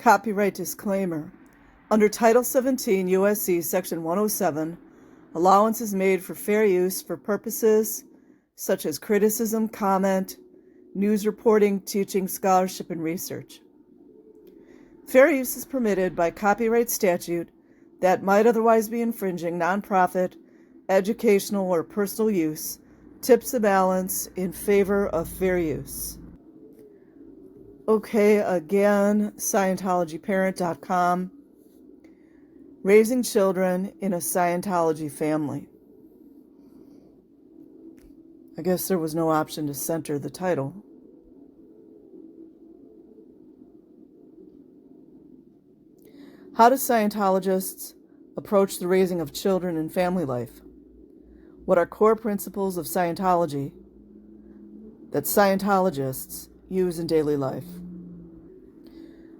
Copyright disclaimer. Under Title 17 U.S.C. Section 107, allowance is made for fair use for purposes such as criticism, comment, news reporting, teaching, scholarship, and research. Fair use is permitted by copyright statute that might otherwise be infringing nonprofit, educational, or personal use, tips the balance in favor of fair use. Okay, again, Scientologyparent.com. Raising children in a Scientology family. I guess there was no option to center the title. How do Scientologists approach the raising of children in family life? What are core principles of Scientology that Scientologists use in daily life?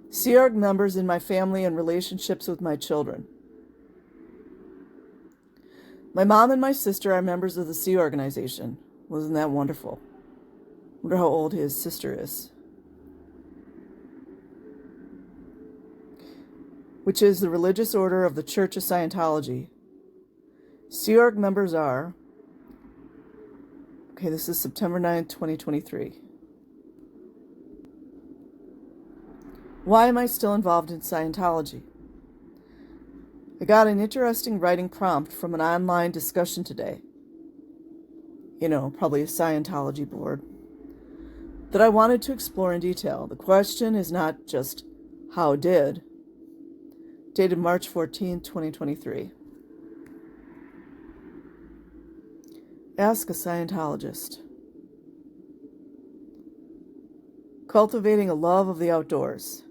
Sea Org members in my family and relationships with my children. My mom and my sister are members of the Sea organization. Wasn't that wonderful? Wonder how old his sister is. Which is the religious order of the Church of Scientology. Sea Org members are... Okay, this is September 9th, 2023. Why am I still involved in Scientology? I got an interesting writing prompt from an online discussion today. Probably a Scientology board. That I wanted to explore in detail. The question is not just how did. Dated March 14, 2023. Ask a Scientologist. Cultivating a love of the outdoors.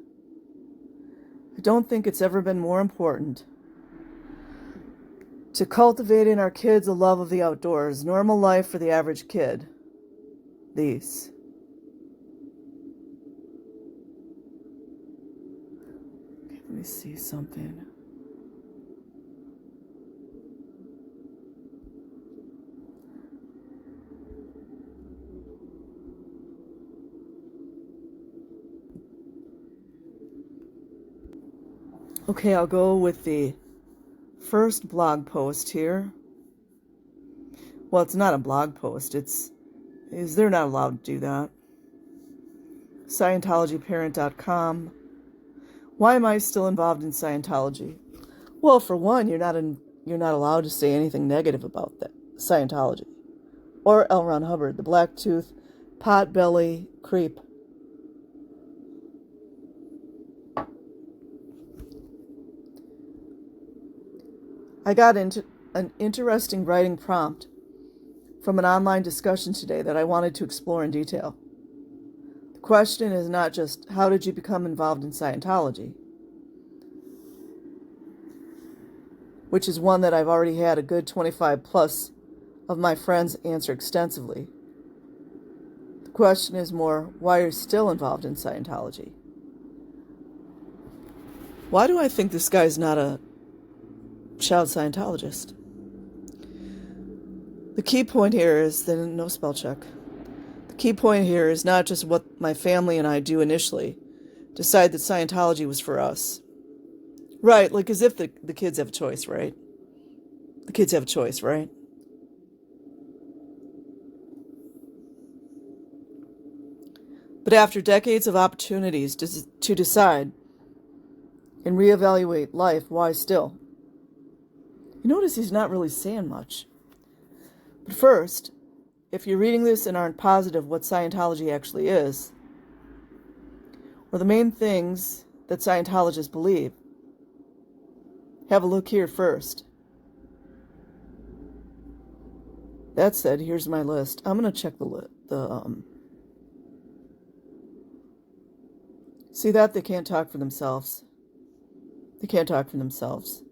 I don't think it's ever been more important to cultivate in our kids a love of the outdoors. Normal life for the average kid. These. Okay, let me see something. Okay, I'll go with the first blog post here. Well, it's not a blog post. They're not allowed to do that. Scientologyparent.com. Why am I still involved in Scientology? Well, for one, you're not allowed to say anything negative about that Scientology or L. Ron Hubbard, the black tooth, pot-belly creep. I got into an interesting writing prompt from an online discussion today that I wanted to explore in detail. The question is not just, how did you become involved in Scientology? Which is one that I've already had a good 25 plus of my friends answer extensively. The question is more, why are you still involved in Scientology? Why do I think this guy's not a child Scientologist? The key point here is, no spell check. The key point here is not just what my family and I do initially, decide that Scientology was for us. Right, like as if the kids have a choice, right? The kids have a choice, right? But after decades of opportunities to decide and reevaluate life, why still? You notice he's not really saying much. But first, if you're reading this and aren't positive what Scientology actually is, or the main things that Scientologists believe, have a look here first. That said, here's my list. I'm going to check See that? They can't talk for themselves. They can't talk for themselves.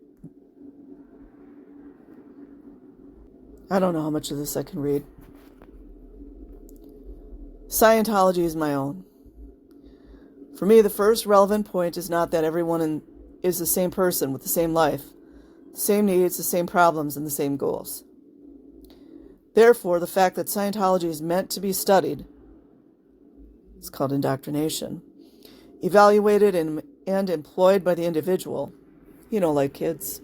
I don't know how much of this I can read. Scientology is my own. For me, the first relevant point is not that everyone is the same person with the same life, the same needs, the same problems, and the same goals. Therefore, the fact that Scientology is meant to be studied, it's called indoctrination, evaluated and and employed by the individual, like kids,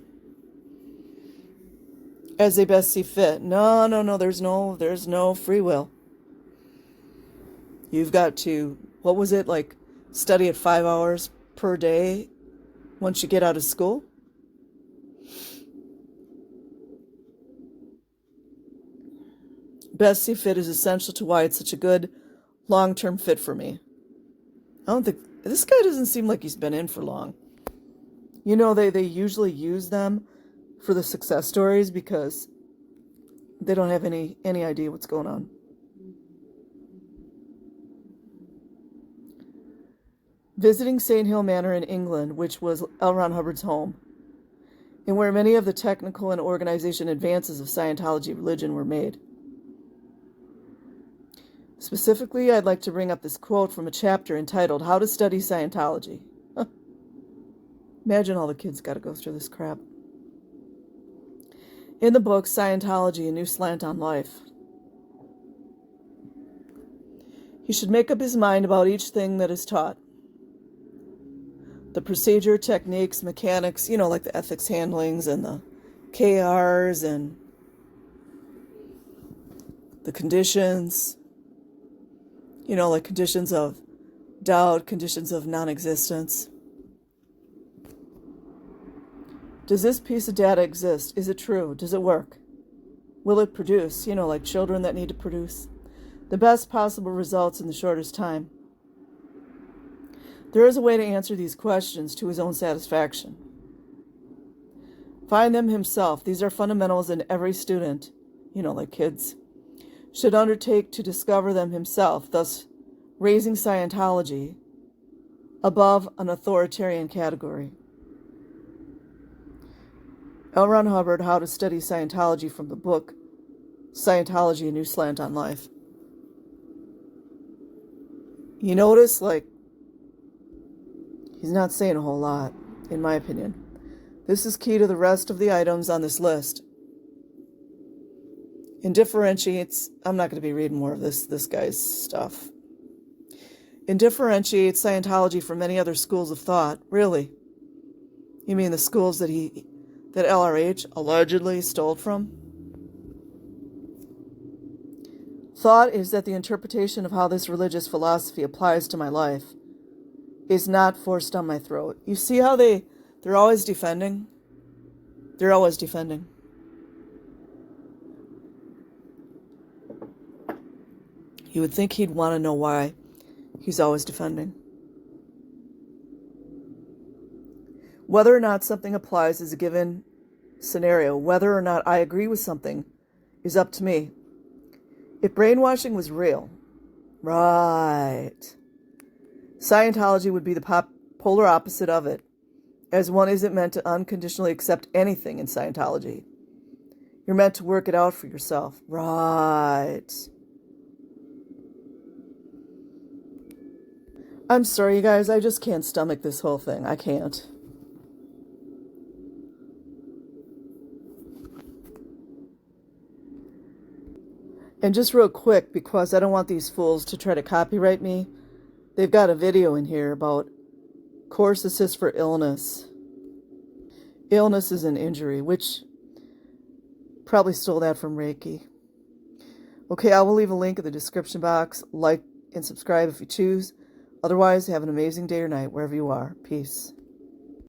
as they best see fit. No, there's no free will. You've got to, what was it, like study at 5 hours per day once you get out of school? Best see fit is essential to why it's such a good long-term fit for me. I don't think, this guy doesn't seem like he's been in for long. They usually use them for the success stories because they don't have any idea what's going on. Visiting St. Hill Manor in England, which was L. Ron Hubbard's home, and where many of the technical and organization advances of Scientology religion were made. Specifically, I'd like to bring up this quote from a chapter entitled How to Study Scientology. Imagine all the kids got to go through this crap. In the book, Scientology, A New Slant on Life, he should make up his mind about each thing that is taught. The procedure, techniques, mechanics, like the ethics handlings and the KRs and the conditions, like conditions of doubt, conditions of non-existence. Does this piece of data exist? Is it true? Does it work? Will it produce, like children that need to produce the best possible results in the shortest time? There is a way to answer these questions to his own satisfaction. Find them himself. These are fundamentals, and every student, like kids, should undertake to discover them himself, thus raising Scientology above an authoritarian category. L. Ron Hubbard, How to Study Scientology, from the book Scientology, A New Slant on Life. You notice, he's not saying a whole lot, in my opinion. This is key to the rest of the items on this list. And differentiates, I'm not going to be reading more of this guy's stuff. And differentiates Scientology from many other schools of thought. Really? You mean the schools that LRH allegedly stole from? Thought is that the interpretation of how this religious philosophy applies to my life is not forced down my throat. You see how they're always defending? They're always defending. You would think he'd want to know why he's always defending. Whether or not something applies is a given scenario. Whether or not I agree with something is up to me. If brainwashing was real, right, Scientology would be the polar opposite of it, as one isn't meant to unconditionally accept anything in Scientology. You're meant to work it out for yourself. Right. I'm sorry, you guys. I just can't stomach this whole thing. I can't. And just real quick, because I don't want these fools to try to copyright me, they've got a video in here about course assist for illness. Illness is an injury, which probably stole that from Reiki. Okay, I will leave a link in the description box. Like and subscribe if you choose. Otherwise, have an amazing day or night wherever you are. Peace.